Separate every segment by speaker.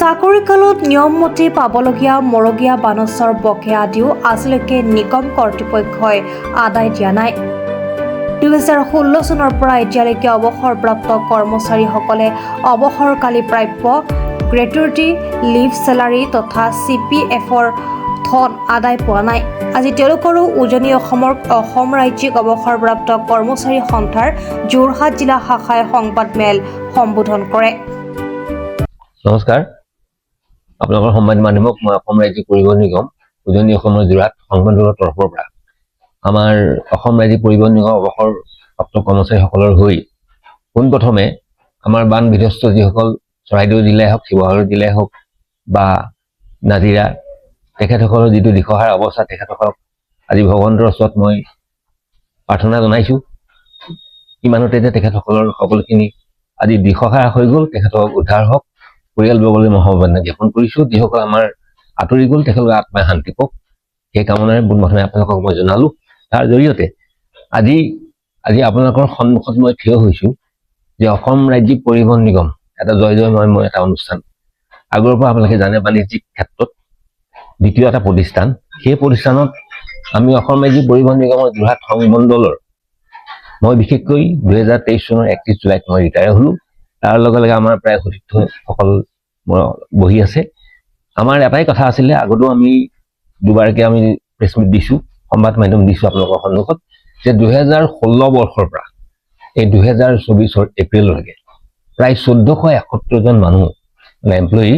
Speaker 1: চাকৰিকালত নিয়মমতে পাবলগীয়া মৰগীয়া বানচৰ বকেয়া আদিও আজিলৈকে নিগম কৰ্তৃপক্ষই আদায় দিয়া নাই। 2016 চনৰ পৰা এতিয়ালৈকে অৱসৰপ্ৰাপ্ত কৰ্মচাৰীসকলে অৱসৰকালী প্ৰাপ্য, গ্ৰেটুইটি, লিভ চেলাৰী তথা CPFৰ ধন আদায় পোৱা নাই। আজি তেওঁলোকৰো উজনি অসম ৰাজ্যিক অৱসৰপ্ৰাপ্ত কৰ্মচাৰী সন্থাৰ যোৰহাট জিলা শাখাই সংবাদমেল সম্বোধন কৰে।
Speaker 2: নমস্কাৰ, আপোনালোকৰ সংবাদ মাধ্যমক মই অসম ৰাজ্যিক পৰিবহণ নিগম উজনি অসমৰ যোৰহাট সংবাদমেলৰ তৰফৰ পৰা আমাৰ অসম ৰাজ্যিক পৰিবহণ নিগম অৱসৰপ্ৰাপ্ত কৰ্মচাৰীসকলৰ হৈ পোনপ্ৰথমে আমাৰ বান বিধ্বস্ত যিসকল চৰাইদেউ জিলাই হওক, শিৱসাগৰ জিলাই হওক বা নাজিৰা, তেখেতসকলৰ যিটো দিশহাৰা অৱস্থা, তেখেতসকলক আজি ভগৱন্তৰ ওচৰত মই প্ৰাৰ্থনা জনাইছোঁ ইমানতে যে তেখেতসকলৰ সকলোখিনি আজি দিশহাৰা হৈ গ'ল, তেখেতসকল উদ্ধাৰ হওক, পৰিয়ালবৰ্গলৈ মই সমবেদনা জ্ঞাপন কৰিছোঁ। যিসকল আমাৰ আঁতৰি গ'ল তেখেতলোকৰ আত্মাই শান্তি পাওক, সেই কামনাৰে পোনপ্ৰথমে আপোনালোকক মই জনালোঁ। তাৰ জৰিয়তে আজি আপোনালোকৰ সন্মুখত মই থিয় হৈছোঁ যে অসম ৰাজ্যিক পৰিবহণ নিগম এটা জয়ময় এটা অনুষ্ঠান। আগৰ পৰা আপোনালোকে জানে বাণিজ্যিক ক্ষেত্ৰত দ্বিতীয় এটা প্ৰতিষ্ঠান। সেই প্ৰতিষ্ঠানত আমি অসম ৰাজ্যিক পৰিবহণ নিগমৰ যোৰহাট সংমণ্ডলৰ মই বিশেষকৈ 2023 চনৰ 31 জুলাইত মই ৰিটায়াৰ হ'লোঁ। তাৰ লগে লগে আমাৰ প্ৰায় সতীৰ্থসকল বহি আছে। আমাৰ এটাই কথা আছিলে, আগতেও আমি দুবাৰকৈ আমি প্ৰেছ মিট দিছোঁ, সংবাদ মাধ্যম দিছোঁ আপোনালোকৰ সন্মুখত, যে 2016 বৰ্ষৰ পৰা এই 2024 এপ্ৰিললৈকে প্ৰায় 1471জন মানুহ মানে এমপ্লয়ী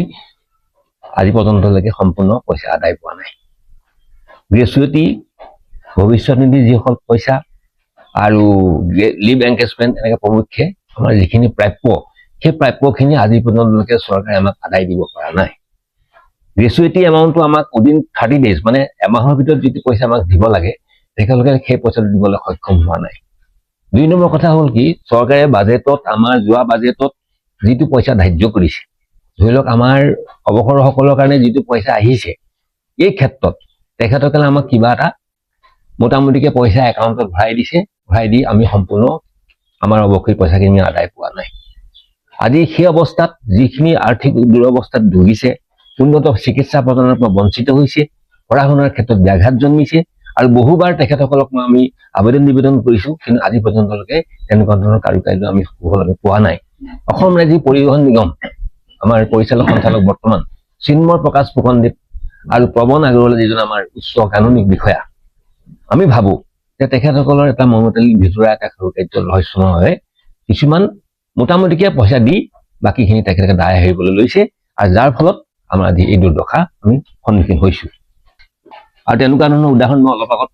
Speaker 2: আজি পৰ্যন্তলৈকে সম্পূৰ্ণ পইচা আদায় পোৱা নাই। গ্ৰেচুইটি, ভৱিষ্যত নিধি যিসকল পইচা আৰু লিভ এনকেজমেণ্ট এনেকৈ প্ৰমুখ্যে আমাৰ যিখিনি প্ৰাপ্য, সেই প্ৰাপ্যখিনি আজি পৰ্যন্তলৈকে চৰকাৰে আমাক আদায় দিব পৰা নাই। গ্ৰেচুইটি এমাউণ্টটো আমাক উইদিন 30 days মানে এমাহৰ ভিতৰত যিটো পইচা আমাক দিব লাগে, তেখেতলোকে সেই পইচাটো দিবলৈ সক্ষম হোৱা নাই। 2 নম্বৰ কথা হ'ল কি, চৰকাৰে বাজেটত আমাৰ যোৱা বাজেটত যিটো পইচা ধাৰ্য কৰিছে, ধৰি লওক আমাৰ অৱসৰসকলৰ কাৰণে যিটো পইচা আহিছে, এই ক্ষেত্ৰত তেখেতসকলে আমাক কিবা এটা মোটামুটিকৈ পইচা একাউণ্টত ভৰাই দিছে, ভৰাই দি আমি সম্পূৰ্ণ আমাৰ অৱসৰী পইচাখিনি আদায় পোৱা নাই। আজি সেই অৱস্থাত যিখিনি আৰ্থিক দুৰৱস্থাত ভুগিছে, উন্নত চিকিৎসা প্ৰদানৰ পৰা বঞ্চিত হৈছে, পঢ়া শুনাৰ ক্ষেত্ৰত ব্যাঘাত জন্মিছে, আৰু বহুবাৰ তেখেতসকলক আমি আবেদন নিবেদন কৰিছোঁ, কিন্তু আজি পৰ্যন্তলৈকে তেনেকুৱা ধৰণৰ কাৰুকাৰ্য আমি সুফলভাৱে পোৱা নাই। অসম ৰাজ্যিক পৰিবহণ নিগম আমাৰ পৰিচালক সঞ্চালক বৰ্তমান চিন্ময় প্ৰকাশ ফুকনদেৱ আৰু প্ৰৱণ আগৰৱাল যিজন আমাৰ উচ্চ কানুনিক বিষয়া, আমি ভাবোঁ যে তেখেতসকলৰ এটা মমতালি ভিতৰুৱা এটা কাৰুকাৰ্য ৰহস্যময় কিছুমান মোটামুটিকৈ পইচা দি বাকীখিনি তেখেতলোকে দায় আহিবলৈ লৈছে, আৰু যাৰ ফলত আমাৰ আজি এই দুৰ্দশা আমি সন্মুখীন হৈছোঁ। আৰু তেনেকুৱা ধৰণৰ উদাহৰণ মই অলপ আগত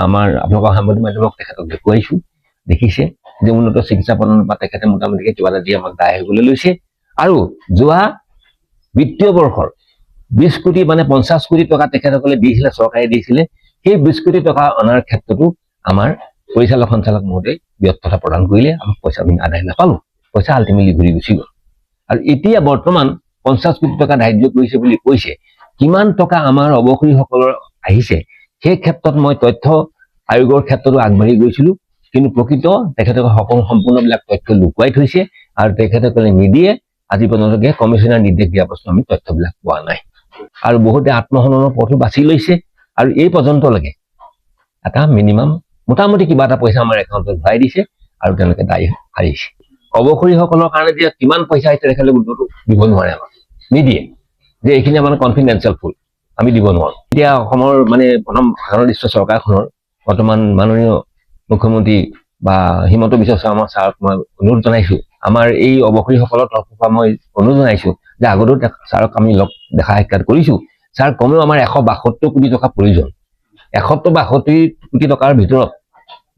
Speaker 2: আপোনালোকৰ সাংবাদিক মাধ্যমক তেখেতক দেখুৱাইছোঁ। দেখিছে যে উন্নত চিকিৎসা প্ৰদানৰ পৰা তেখেতে মোটামুটিকৈ কিবা এটা দি আমাক দায় আহিবলৈ লৈছে, আৰু যোৱা বিত্তীয় বৰ্ষৰ 20 কোটি মানে 50 কোটি টকা তেখেতসকলে দিছিলে, চৰকাৰে দিছিলে। সেই 20 কোটি টকা অনাৰ ক্ষেত্ৰতো আমাৰ পৰিচালক সঞ্চালক মহোদয় ব্যৰ্থতা প্ৰদান কৰিলে, আমাক পইচা আমি আদায় নাপালোঁ, পইচা আল্টিমেটলি ঘূৰি গুচি গ'ল। আৰু এতিয়া বৰ্তমান 50 কোটি টকা ধাৰ্য কৰিছে বুলি কৈছে, কিমান টকা আমাৰ অৱসৰীসকলৰ আহিছে সেই ক্ষেত্ৰত মই তথ্য আয়োগৰ ক্ষেত্ৰতো আগবাঢ়ি গৈছিলোঁ, কিন্তু প্ৰকৃত তেখেতসকলে সম্পূৰ্ণবিলাক তথ্য লুকুৱাই থৈছে, আৰু তেখেতসকলে নিদিয়ে। আজি পৰ্যন্তলৈকে কমিশ্যনাৰ নিৰ্দেশ দিয়া পাছত আমি তথ্যবিলাক পোৱা নাই, আৰু বহুতে আত্মসন্মানৰ পথো বাছি লৈছে, আৰু এই পৰ্যন্তলৈকে এটা মিনিমাম মোটামুটি কিবা এটা পইচা আমাৰ একাউণ্টত ভৰাই দিছে, আৰু তেওঁলোকে দায় হাৰিছে। অৱসৰীসকলৰ কাৰণে যে কিমান পইচা আহিছে তেখেতলোকে দিব নোৱাৰে, আমাক নিদিয়ে, যে এইখিনি আমাৰ কনফিডেঞ্চিয়েল ফুল, আমি দিব নোৱাৰোঁ। এতিয়া অসমৰ মানে প্ৰথম শাসনাধিষ্ঠ চৰকাৰখনৰ বৰ্তমান মাননীয় মুখ্যমন্ত্ৰী বা হিমন্ত বিশ্ব শৰ্মা ছাৰক মই অনুৰোধ জনাইছোঁ, আমাৰ এই অৱসৰীসকলৰ তৰফৰ পৰা মই অনুৰোধ জনাইছোঁ যে আগতেও ছাৰক আমি দেখা সাক্ষাৎ কৰিছোঁ, ছাৰ কমেও আমাৰ 172 কোটি টকা প্ৰয়োজন। 172 কোটি টকাৰ ভিতৰত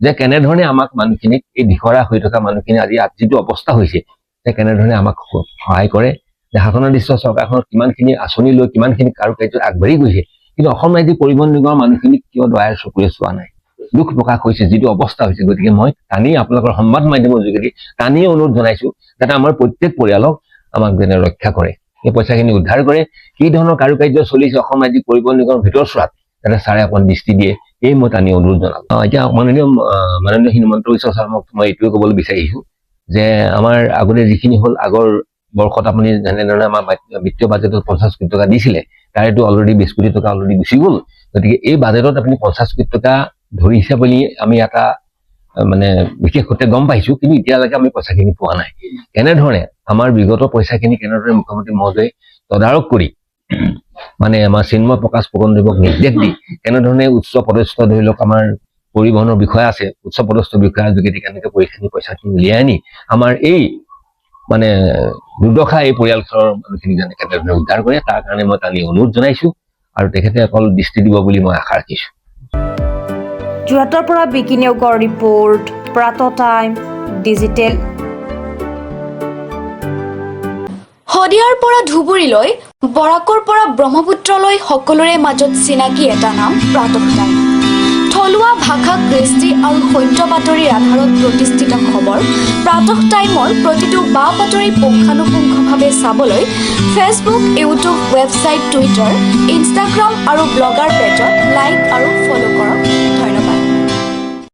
Speaker 2: যে কেনেধৰণে আমাক মানুহখিনিক এই দিশৰা হৈ থকা মানুহখিনি আজি যিটো অৱস্থা হৈছে, যে কেনেধৰণে আমাক সহায় কৰে, যে শাসনাধিষ্ঠ চৰকাৰখনত কিমানখিনি আঁচনি লৈ কিমানখিনি কাৰুকাৰ্যত আগবাঢ়ি গৈছে, কিন্তু অসম ৰাজ্যিক পৰিবহণ নিগমৰ মানুহখিনিক কিয় দয়াৰ চকুৰে চোৱা নাই, দুখ প্ৰকাশ হৈছে যিটো অৱস্থা হৈছে। গতিকে মই টানি আপোনালোকৰ সংবাদ মাধ্যমৰ যোগেদি টানি অনুৰোধ জনাইছোঁ যাতে আমাৰ প্ৰত্যেক পৰিয়ালক আমাক যেনে ৰক্ষা কৰে, এই পইচাখিনি উদ্ধাৰ কৰে। কি ধৰণৰ কাৰুকাৰ্য চলিছে অসম ৰাজ্যিক পৰিবহণ নিগমৰ ভিতৰচোৱাত যাতে ছাৰে অকণ দৃষ্টি দিয়ে, এই মই টানি অনুৰোধ জনালোঁ। এতিয়া মাননীয় হিমন্ত বিশ্ব শৰ্মাক মই এইটোৱে ক'বলৈ বিচাৰিছোঁ যে আমাৰ আগতে যিখিনি হ'ল আগৰ বৰ্ষত আপুনি যেনেধৰণে আমাৰ বিত্তীয় বাজেটত 50 কোটি টকা দিছিলে তাৰেতো অলৰেডি 20 কোটি টকা অলৰেডি গুচি গ'ল গতিকে এই বাজেটত আপুনি 50 কোটি টকা ধৰি হিচাপ বুলি আমি এটা মানে বিশেষতে গম পাইছো কিন্তু এতিয়ালৈকে আমি পইচাখিনি পোৱা নাই কেনেধৰণে আমাৰ বিগত পইচাখিনি কেনেদৰে মুখ্যমন্ত্ৰী মহোদয় তদাৰক কৰি মানে আমাৰ চিন্ময় প্ৰকাশ ফুকনদেৱক নিৰ্দেশ দি কেনেধৰণে উচ্চ পদস্থ ধৰি লওক আমাৰ পৰিবহনৰ বিষয় আছে উচ্চ পদস্থ বিষয়াৰ যোগেদি কেনেকৈ পইচাখিনি উলিয়াই আনি আমাৰ এই মানে দুৰ্দশা এই পৰিয়ালখনৰ মানুহখিনি যেনে কেনেধৰণে উদ্ধাৰ কৰে তাৰ কাৰণে মই কালি অনুৰোধ জনাইছো আৰু তেখেতে অকল দৃষ্টি দিব বুলি মই আশা ৰাখিছো
Speaker 1: যোৰহাটৰ পৰা বিকি নিয়োগৰ ৰিপৰ্ট প্ৰাত টাইম ডিজিটেল
Speaker 3: শদিয়াৰ পৰা ধুবুৰীলৈ বৰাকৰ পৰা ব্ৰহ্মপুত্ৰলৈ সকলোৰে মাজত চিনাকি এটা নাম প্ৰাতঃ টাইম থলুৱা ভাষা কৃষ্টি আৰু সত্য বাতৰিৰ আধাৰত প্ৰতিষ্ঠিত খবৰ প্ৰাতঃ টাইমৰ প্ৰতিটো বা বাতৰি পুংখানুপুংখভাৱে চাবলৈ Facebook YouTube website Twitter Instagram আৰু ব্লগাৰ পেজত লাইক আৰু